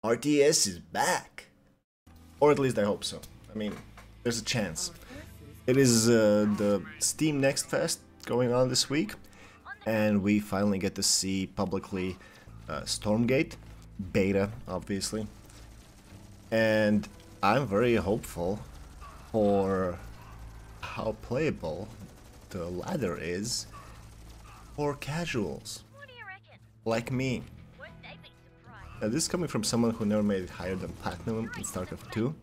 RTS is back! Or at least I hope so. I mean, there's a chance. It is the Steam Next Fest going on this week, and we finally get to see publicly Stormgate Beta, obviously. And I'm very hopeful for how playable the ladder is for casuals like me. Now, this is coming from someone who never made it higher than Platinum in Starcraft 2,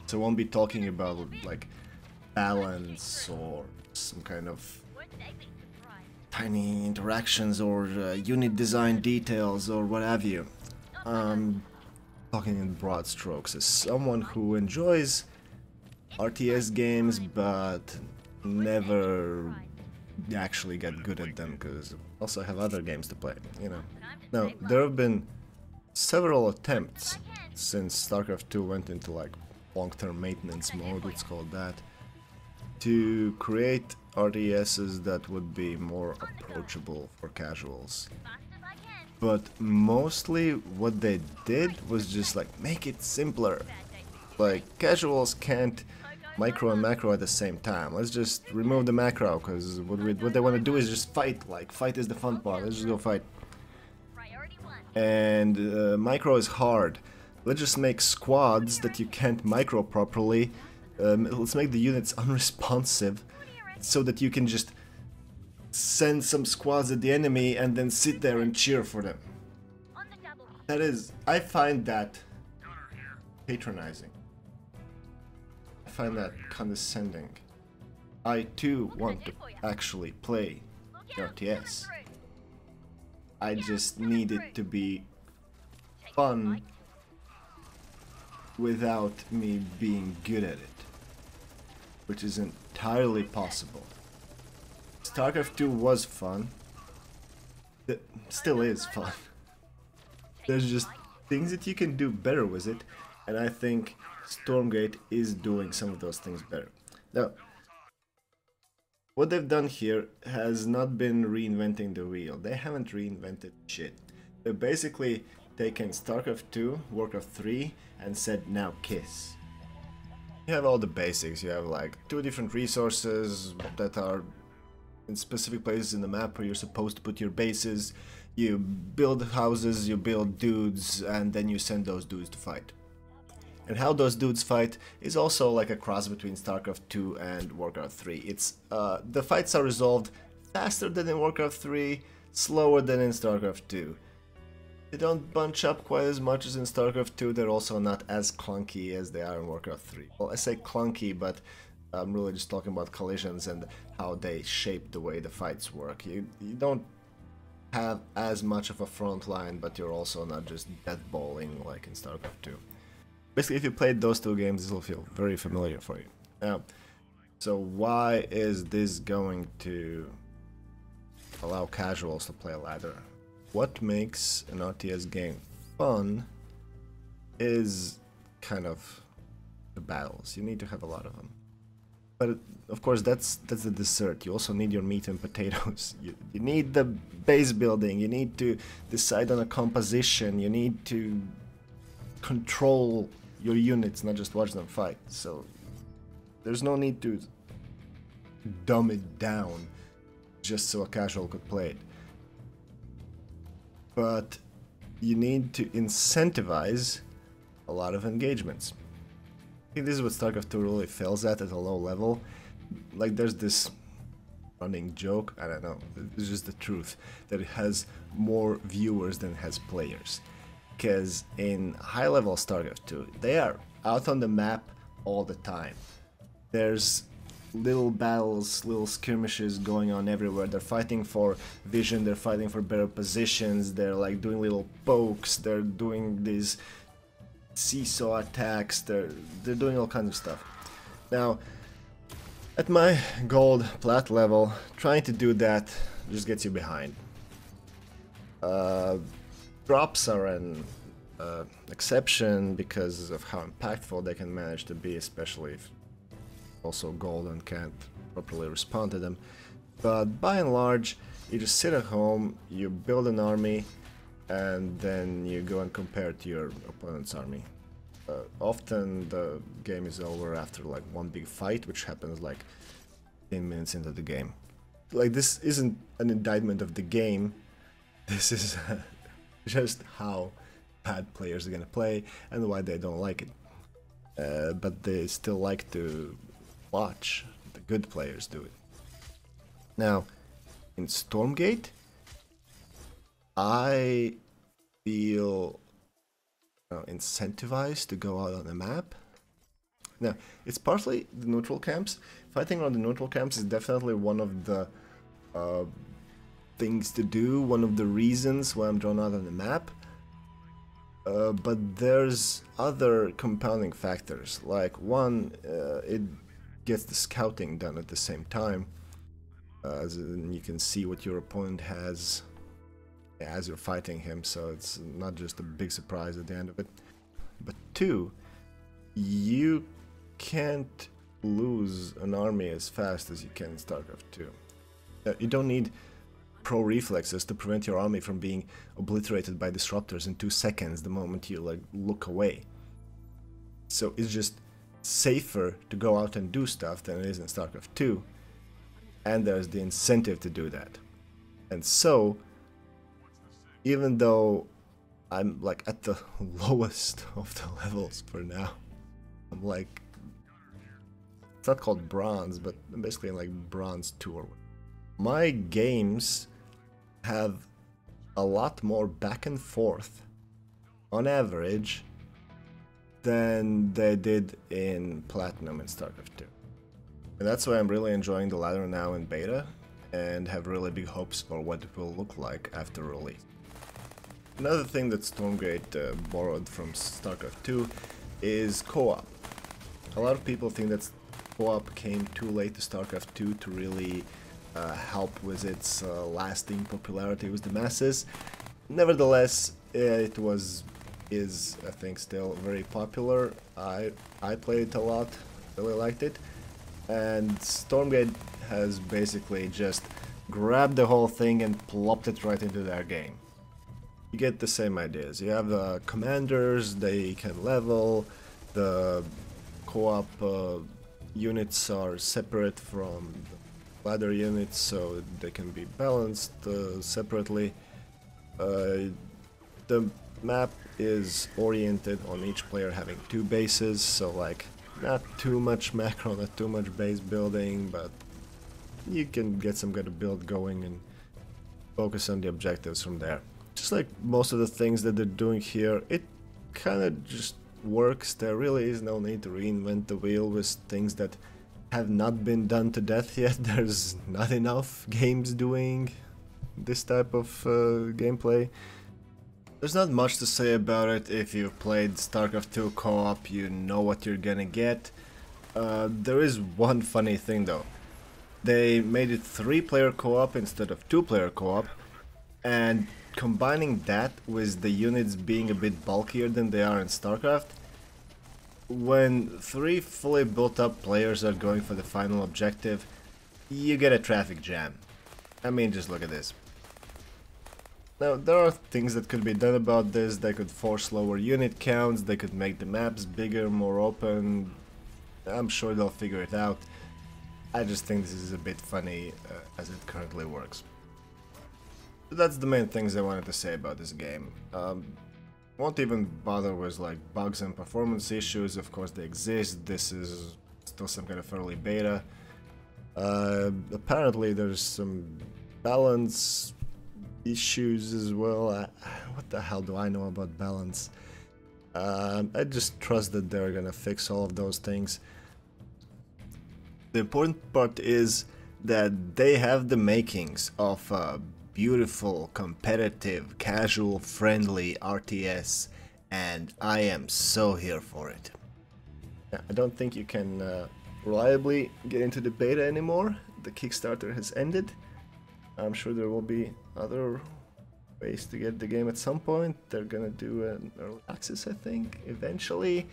so I won't be talking about like balance or some kind of tiny interactions or unit design details or what have you. Talking in broad strokes as someone who enjoys RTS games but never actually get good at them because I also have other games to play, you know. Now, there have been several attempts since StarCraft 2 went into like long-term maintenance mode, let's call it that, to create RTSs that would be more approachable for casuals. But mostly what they did was just like make it simpler. Like, casuals can't micro and macro at the same time. Let's just remove the macro, because what they want to do is just fight. Like, fight is the fun part. Let's just go fight. And micro is hard. Let's just make squads that you can't micro properly. Let's make the units unresponsive so that you can just send some squads at the enemy and then sit there and cheer for them. That is, I find that patronizing. I find that condescending. I too want to actually play RTS. I just need it to be fun without me being good at it, which is entirely possible. StarCraft 2 was fun. It still is fun. There's just things that you can do better with it, and I think Stormgate is doing some of those things better. Now, what they've done here has not been reinventing the wheel. They haven't reinvented shit. They've basically taken StarCraft 2, Warcraft 3, and said, now kiss. You have all the basics. You have like 2 different resources that are in specific places in the map where you're supposed to put your bases. You build houses, you build dudes, and then you send those dudes to fight. And how those dudes fight is also like a cross between StarCraft 2 and Warcraft 3. It's the fights are resolved faster than in Warcraft 3, slower than in StarCraft 2. They don't bunch up quite as much as in StarCraft 2, they're also not as clunky as they are in Warcraft 3. Well, I say clunky, but I'm really just talking about collisions and how they shape the way the fights work. You don't have as much of a front line, but you're also not just deathballing like in StarCraft 2. Basically, if you played those 2 games, this will feel very familiar for you. Now, so why is this going to allow casuals to play a ladder? What makes an RTS game fun is kind of the battles. You need to have a lot of them. But of course, that's the dessert. You also need your meat and potatoes. You need the base building. You need to decide on a composition. You need to control your units, not just watch them fight. So there's no need to dumb it down just so a casual could play it. But you need to incentivize a lot of engagements. I think this is what StarCraft 2 really fails at a low level. Like, there's this running joke, I don't know, it's just the truth, that it has more viewers than it has players. Because in high-level StarCraft 2, they are out on the map all the time. There's little battles, little skirmishes going on everywhere. They're fighting for vision, they're fighting for better positions, they're like doing little pokes, they're doing these seesaw attacks, they're doing all kinds of stuff. Now, at my gold plat level, trying to do that just gets you behind. Drops are an exception because of how impactful they can manage to be, especially if also golden can't properly respond to them. But by and large, you just sit at home, you build an army, and then you go and compare it to your opponent's army. Often the game is over after like one big fight, which happens like 10 minutes into the game. Like, this isn't an indictment of the game, this is just how bad players are gonna play and why they don't like it. But they still like to watch the good players do it. Now, in Stormgate, I feel incentivized to go out on the map. Now, it's partly the neutral camps. Fighting around the neutral camps is definitely one of the things to do, one of the reasons why I'm drawn out on the map. But there's other compounding factors. Like, one, it gets the scouting done at the same time. As in, you can see what your opponent has as you're fighting him, so it's not just a big surprise at the end of it. But two, you can't lose an army as fast as you can in Starcraft 2. You don't need pro reflexes to prevent your army from being obliterated by disruptors in 2 seconds the moment you like look away. So it's just safer to go out and do stuff than it is in Starcraft 2, and there's the incentive to do that. And so, even though I'm like at the lowest of the levels for now, I'm like, it's not called bronze, but I'm basically in like bronze 2 or whatever. My games have a lot more back and forth on average than they did in Platinum and Starcraft 2. And that's why I'm really enjoying the ladder now in beta and have really big hopes for what it will look like after release. Another thing that Stormgate borrowed from Starcraft 2 is co-op. A lot of people think that co-op came too late to Starcraft 2 to really help with its lasting popularity with the masses. Nevertheless, it is I think still very popular. I played it a lot, really liked it, and Stormgate has basically just grabbed the whole thing and plopped it right into their game. You get the same ideas. You have the commanders, they can level, the co-op units are separate from the ladder units, so they can be balanced separately. The map is oriented on each player having 2 bases, so like not too much macro, not too much base building, but you can get some good build going and focus on the objectives from there. Just like most of the things that they're doing here, it kind of just works. There really is no need to reinvent the wheel with things that have not been done to death yet. There's not enough games doing this type of gameplay. There's not much to say about it. If you've played StarCraft 2 co-op, you know what you're gonna get. There is one funny thing though. They made it 3-player co-op instead of 2-player co-op, and combining that with the units being a bit bulkier than they are in StarCraft, when 3 fully built up players are going for the final objective, you get a traffic jam. I mean, just look at this. Now, there are things that could be done about this. They could force lower unit counts, they could make the maps bigger, more open. I'm sure they'll figure it out. I just think this is a bit funny as it currently works. That's the main things I wanted to say about this game. Won't even bother with like bugs and performance issues. Of course they exist. This is still some kind of early beta. Apparently there's some balance issues as well. What the hell do I know about balance? I just trust that they're gonna fix all of those things. The important part is that they have the makings of a beautiful, competitive, casual, friendly RTS, and I am so here for it. I don't think you can reliably get into the beta anymore. The Kickstarter has ended. I'm sure there will be other ways to get the game at some point. They're gonna do an early access, I think, eventually.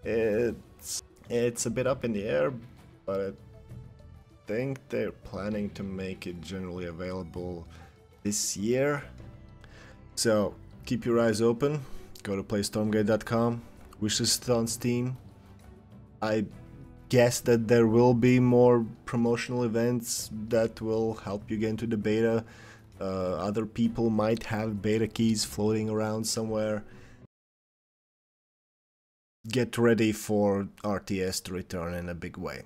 It's a bit up in the air, but I think they're planning to make it generally available this year. So keep your eyes open, go to playstormgate.com, wishlist it on Steam. I guess that there will be more promotional events that will help you get into the beta. Other people might have beta keys floating around somewhere. Get ready for RTS to return in a big way.